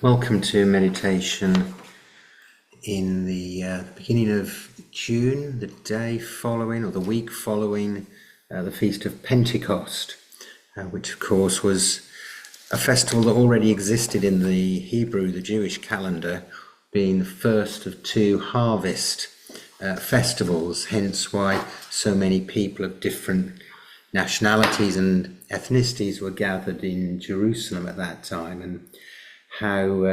Welcome to meditation in the beginning of June, the day following or the week following the Feast of Pentecost, which of course was a festival that already existed in the Hebrew, the Jewish calendar, being the first of two harvest festivals, hence why so many people of different nationalities and ethnicities were gathered in Jerusalem at that time, and how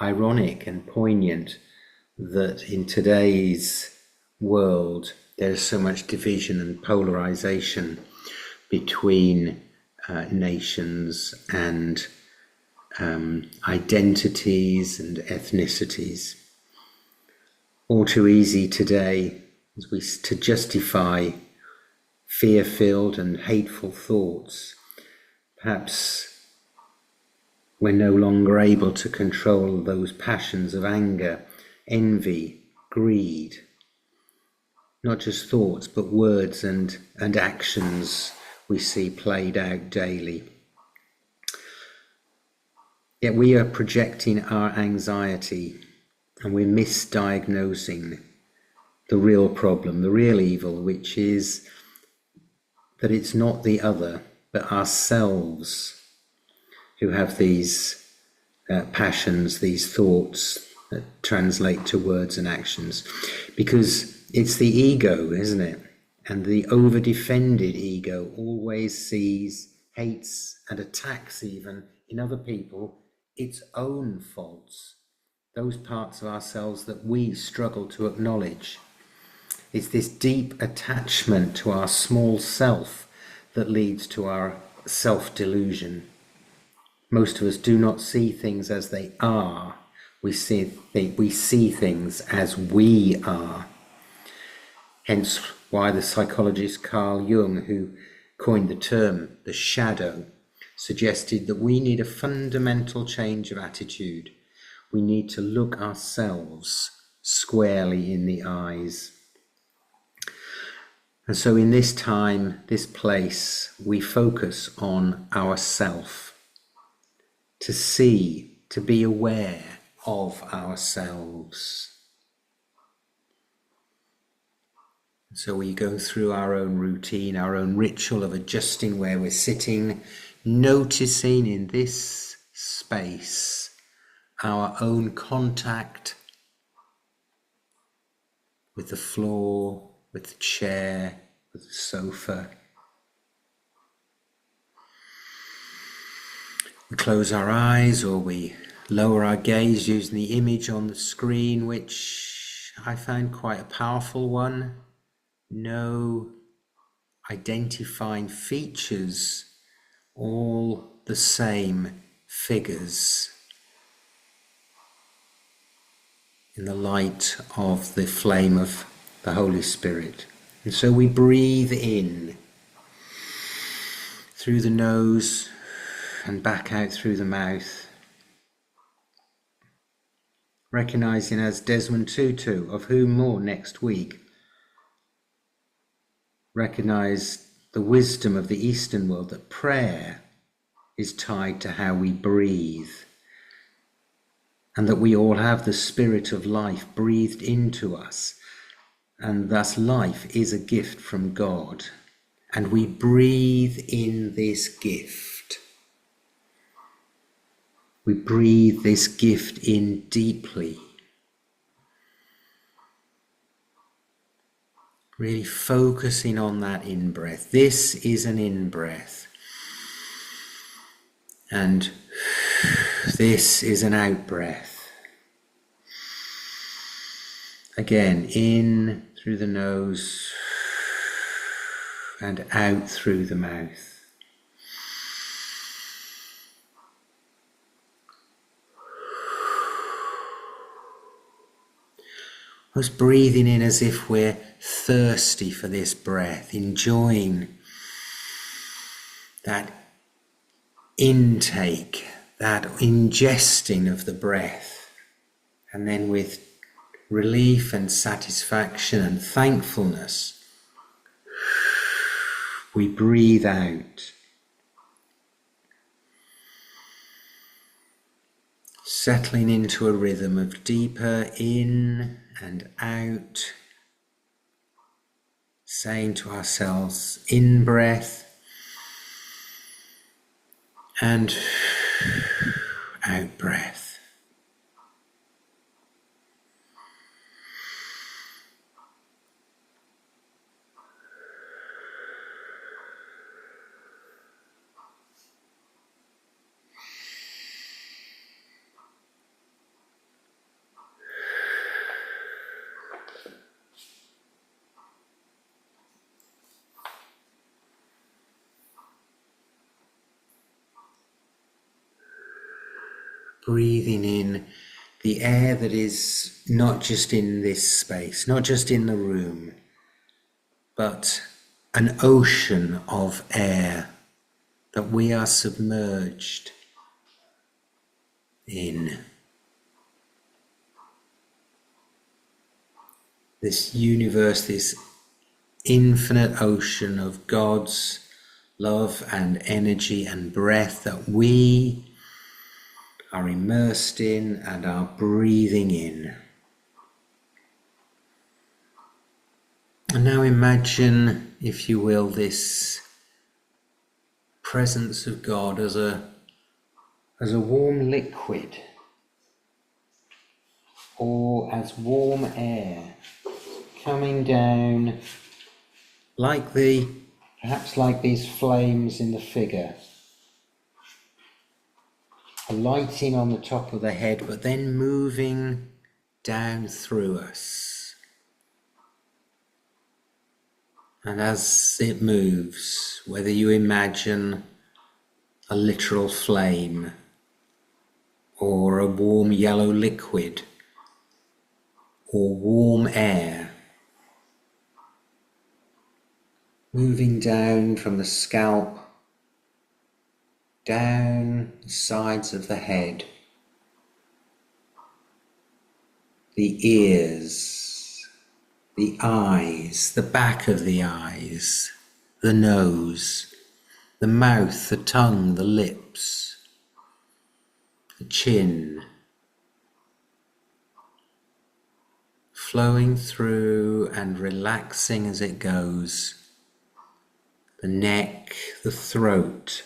ironic and poignant that in today's world there's so much division and polarization between nations and identities and ethnicities. All too easy today to justify fear-filled and hateful thoughts. Perhaps we're no longer able to control those passions of anger, envy, greed. Not just thoughts, but words and actions we see played out daily. Yet we are projecting our anxiety and we're misdiagnosing the real problem, the real evil, which is that it's not the other, but ourselves who have these passions, these thoughts that translate to words and actions. Because it's the ego, isn't it? And the over-defended ego always sees, hates, and attacks even in other people its own faults, those parts of ourselves that we struggle to acknowledge. It's this deep attachment to our small self that leads to our self-delusion. Most of us do not see things as they are. We see things as we are. Hence why the psychologist Carl Jung, who coined the term the shadow, suggested that we need a fundamental change of attitude. We need to look ourselves squarely in the eyes. And so in this time, this place, we focus on ourself. To see, to be aware of ourselves. So we go through our own routine, our own ritual of adjusting where we're sitting, noticing in this space our own contact with the floor, with the chair, with the sofa. We close our eyes or we lower our gaze using the image on the screen, which I found quite a powerful one. No identifying features, all the same figures in the light of the flame of the Holy Spirit. And so we breathe in through the nose and back out through the mouth, recognizing, as Desmond Tutu, of whom more next week, recognize the wisdom of the Eastern world, that prayer is tied to how we breathe, and that we all have the spirit of life breathed into us, and thus life is a gift from God, and we breathe in this gift. We breathe this gift in deeply, really focusing on that in-breath. This is an in-breath, and this is an out-breath. Again, in through the nose and out through the mouth. Us breathing in as if we're thirsty for this breath, enjoying that intake, that ingesting of the breath, and then with relief and satisfaction and thankfulness, we breathe out. settling into a rhythm of deeper in and out, saying to ourselves, in breath and out breath. Breathing in the air that is not just in this space, not just in the room, but an ocean of air that we are submerged in. This universe, this infinite ocean of God's love and energy and breath that we are immersed in and are breathing in. And now imagine, if you will, this presence of God as a warm liquid or as warm air coming down perhaps like these flames in the figure, lighting on the top of the head, but then moving down through us. And as it moves, whether you imagine a literal flame or a warm yellow liquid or warm air, moving down from the scalp, down the sides of the head, the ears, the eyes, the back of the eyes, the nose, the mouth, the tongue, the lips, the chin, flowing through and relaxing as it goes, the neck, the throat,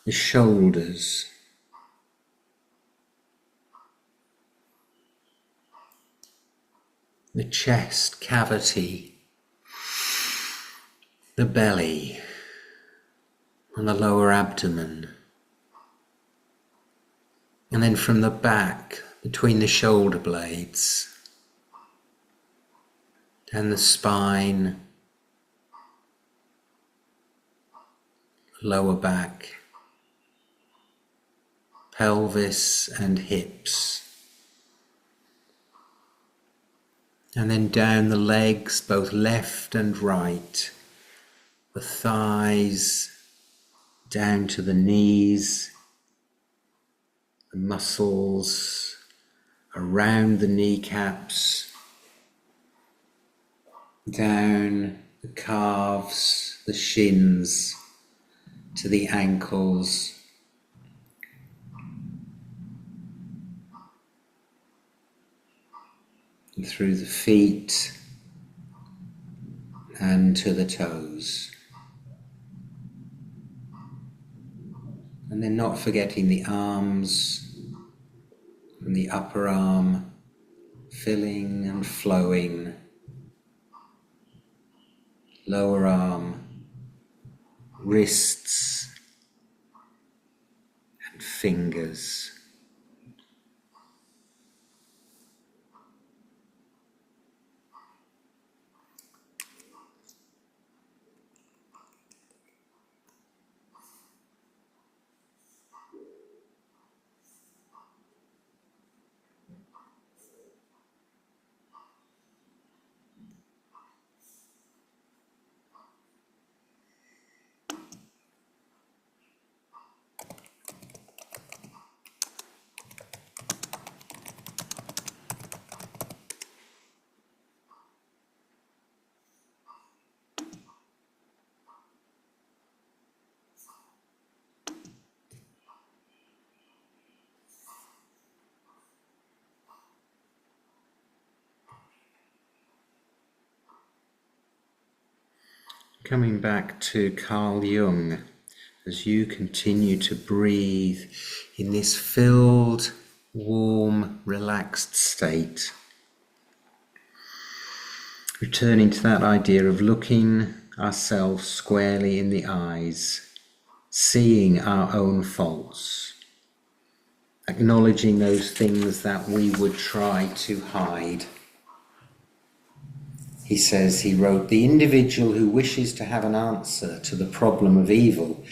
the shoulders, the chest cavity, the belly, and the lower abdomen. And then from the back, between the shoulder blades, down the spine, lower back, pelvis and hips. And then down the legs, both left and right, the thighs, down to the knees, the muscles around the kneecaps, down the calves, the shins, to the ankles, and through the feet and to the toes. And then not forgetting the arms, from the upper arm, filling and flowing, lower arm, wrists and fingers. Coming back to Carl Jung, as you continue to breathe in this filled, warm, relaxed state, returning to that idea of looking ourselves squarely in the eyes, seeing our own faults, acknowledging those things that we would try to hide. He says, he wrote, "The individual who wishes to have an answer to the problem of evil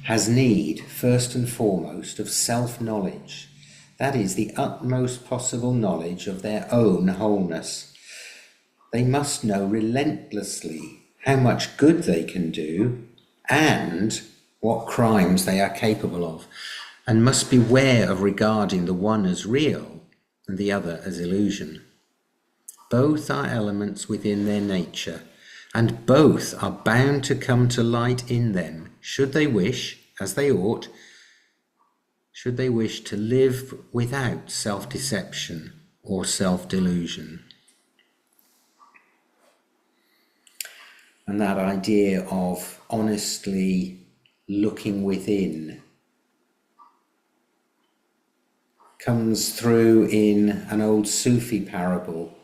has need, first and foremost, of self-knowledge. That is, the utmost possible knowledge of their own wholeness. They must know relentlessly how much good they can do and what crimes they are capable of, and must beware of regarding the one as real and the other as illusion. Both are elements within their nature, and both are bound to come to light in them, should they wish, as they ought, should they wish to live without self-deception or self-delusion." And that idea of honestly looking within comes through in an old Sufi parable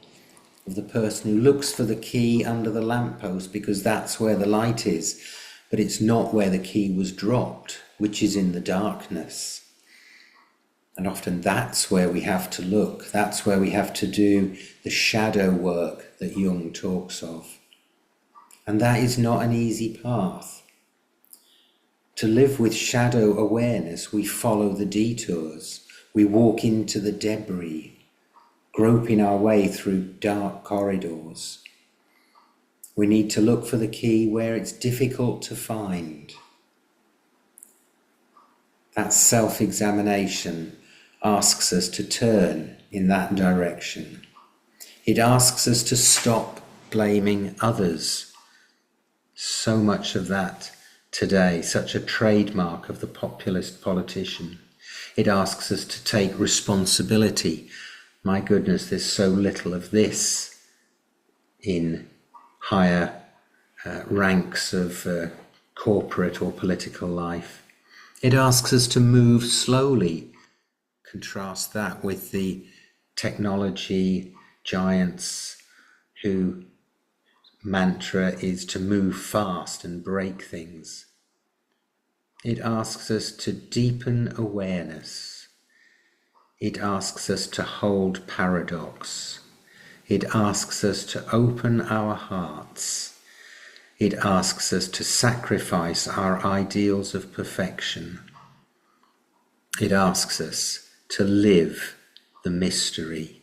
of the person who looks for the key under the lamppost because that's where the light is, but it's not where the key was dropped, which is in the darkness. And often that's where we have to look. That's where we have to do the shadow work that Jung talks of. And that is not an easy path. To live with shadow awareness, we follow the detours. We walk into the debris, groping our way through dark corridors. We need to look for the key where it's difficult to find. That self-examination asks us to turn in that direction. It asks us to stop blaming others. So much of that today, such a trademark of the populist politician. It asks us to take responsibility. My goodness, there's so little of this in higher ranks of corporate or political life. It asks us to move slowly. Contrast that with the technology giants whose mantra is to move fast and break things. It asks us to deepen awareness. It asks us to hold paradox. It asks us to open our hearts. It asks us to sacrifice our ideals of perfection. It asks us to live the mystery.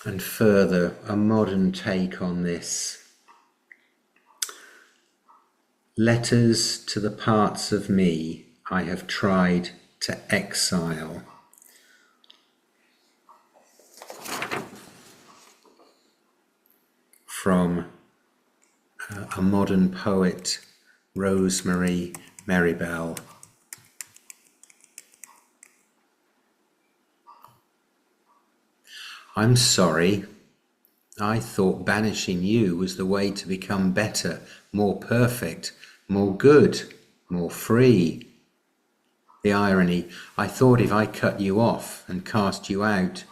And further, a modern take on this. Letters to the parts of me I have tried to exile. From a modern poet, Rosemary Merribell. I'm sorry. I thought banishing you was the way to become better, more perfect, more good, more free. The irony, I thought if I cut you off and cast you out,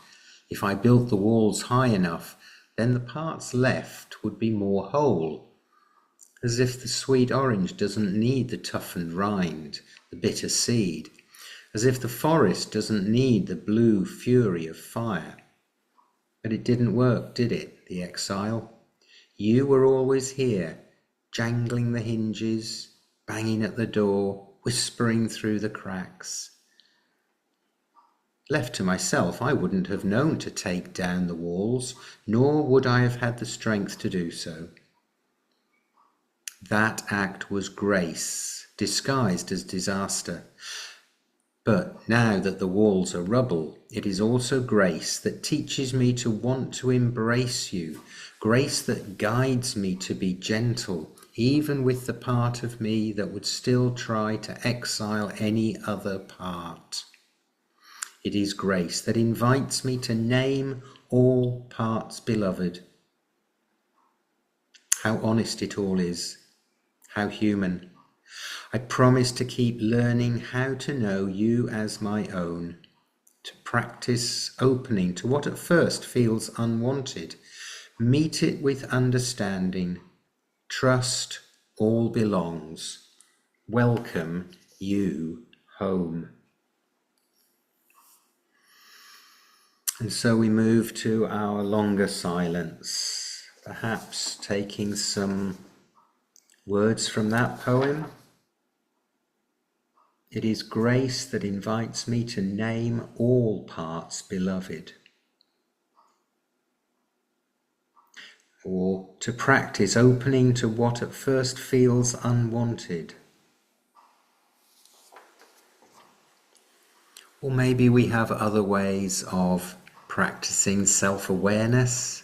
if I built the walls high enough, then the parts left would be more whole. As if the sweet orange doesn't need the toughened rind, the bitter seed. As if the forest doesn't need the blue fury of fire. But it didn't work, did it, the exile? You were always here, jangling the hinges, banging at the door, whispering through the cracks. Left to myself, I wouldn't have known to take down the walls, nor would I have had the strength to do so. That act was grace, disguised as disaster. But now that the walls are rubble, it is also grace that teaches me to want to embrace you, grace that guides me to be gentle, even with the part of me that would still try to exile any other part. It is grace that invites me to name all parts beloved. How honest it all is, how human. I promise to keep learning how to know you as my own, to practice opening to what at first feels unwanted, meet it with understanding, trust all belongs, welcome you home. And so we move to our longer silence, perhaps taking some words from that poem. It is grace that invites me to name all parts beloved. Or to practice opening to what at first feels unwanted. Or maybe we have other ways of practicing self-awareness.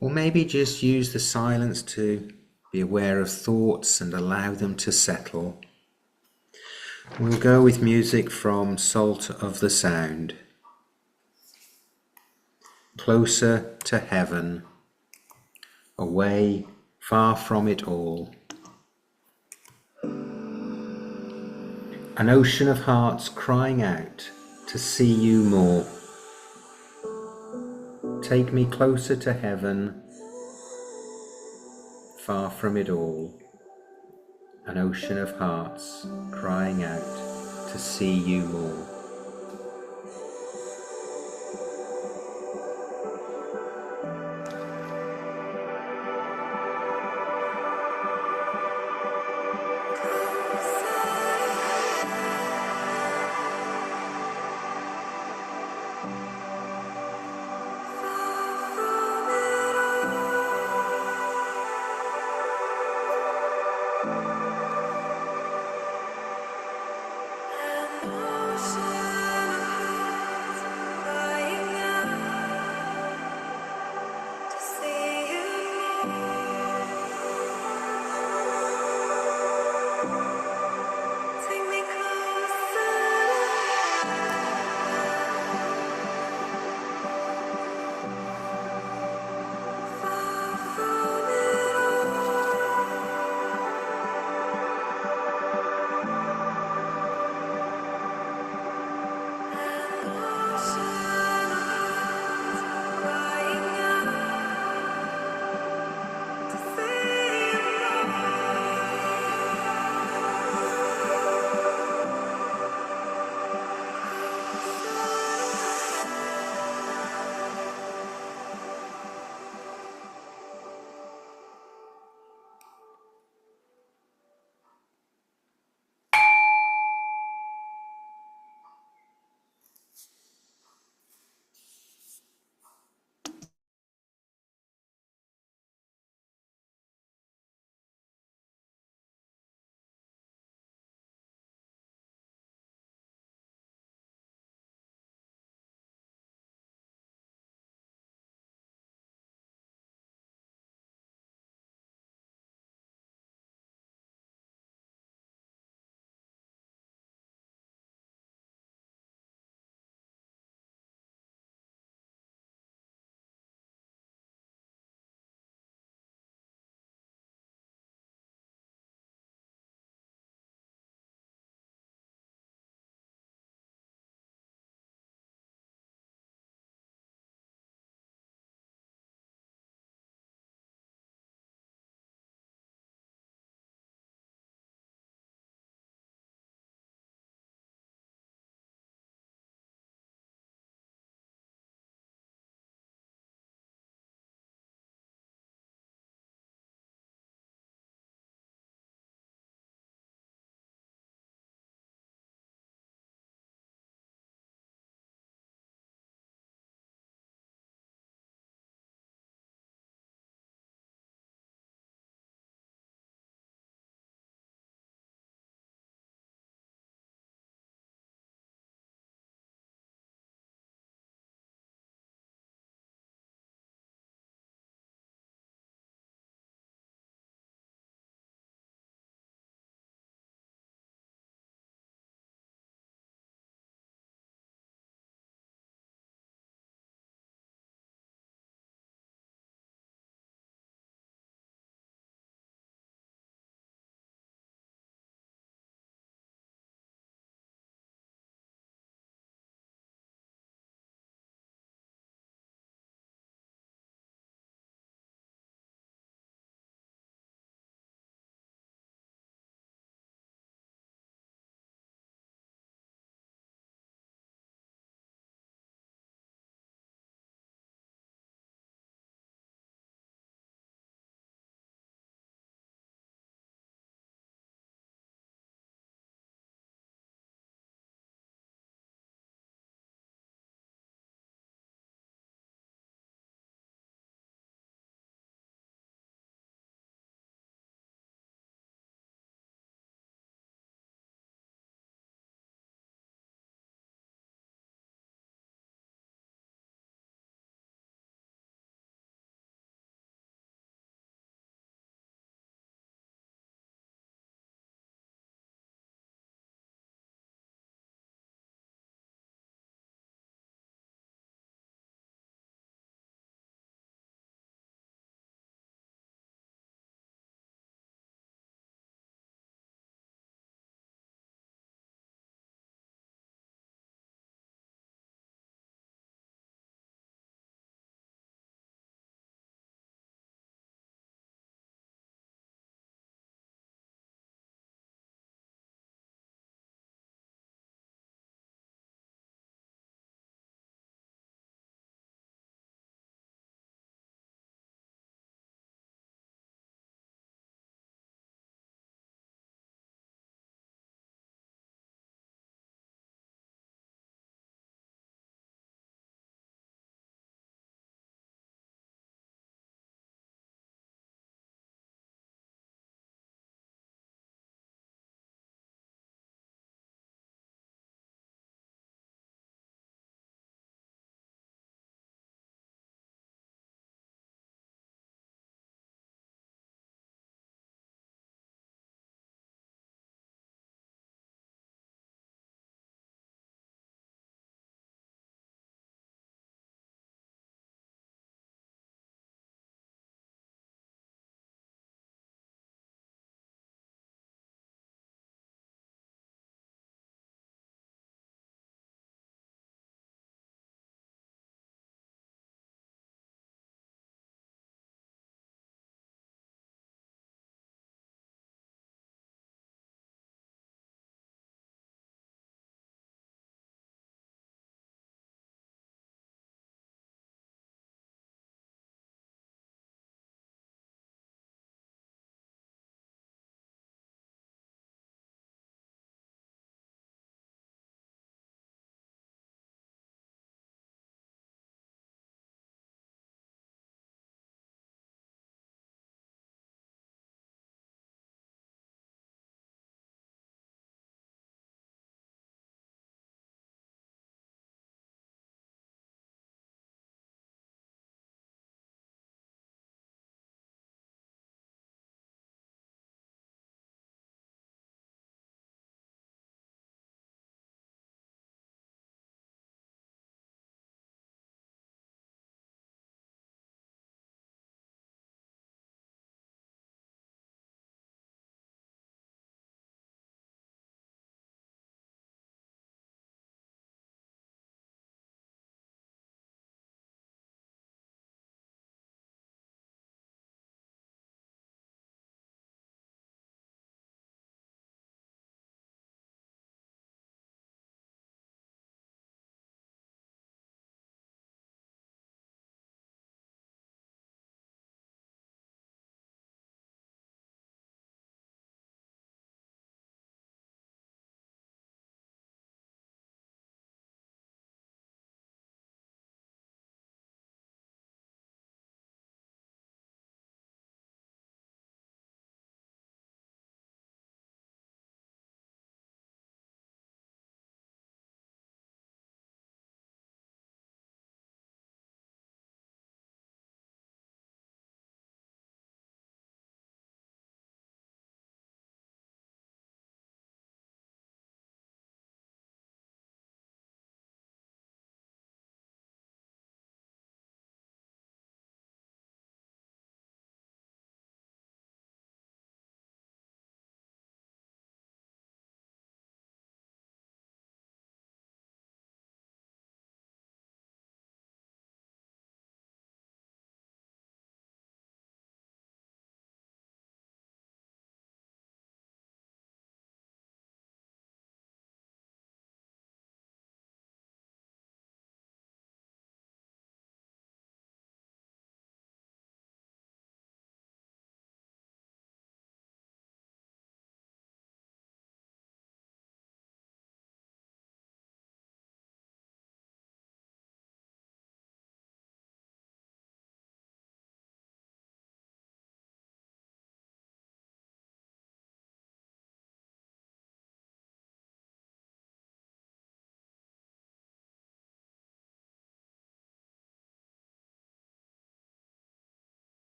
Or maybe just use the silence to be aware of thoughts and allow them to settle. We'll go with music from Salt of the Sound. Closer to heaven, away, far from it all. An ocean of hearts crying out to see you more. Take me closer to heaven, far from it all. An ocean of hearts crying out to see you more. Ocean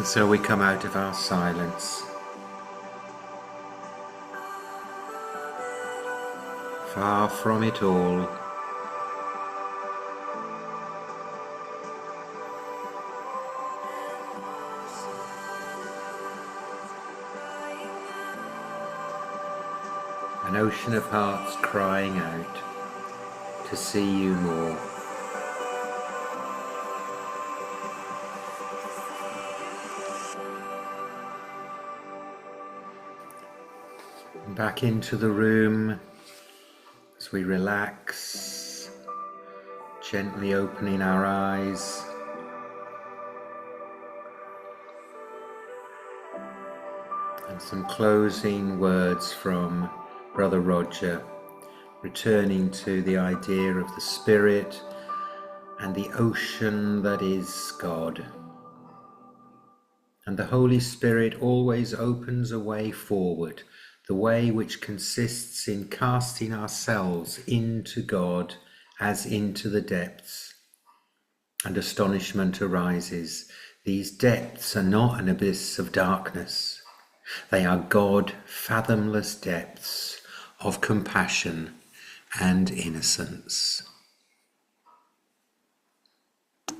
And so we come out of our silence, far from it all, an ocean of hearts crying out to see you more. Back into the room as we relax, gently opening our eyes. And some closing words from Brother Roger, returning to the idea of the Spirit and the ocean that is God. And the Holy Spirit always opens a way forward, the way which consists in casting ourselves into God as into the depths. And astonishment arises. These depths are not an abyss of darkness. They are God-fathomless depths of compassion and innocence.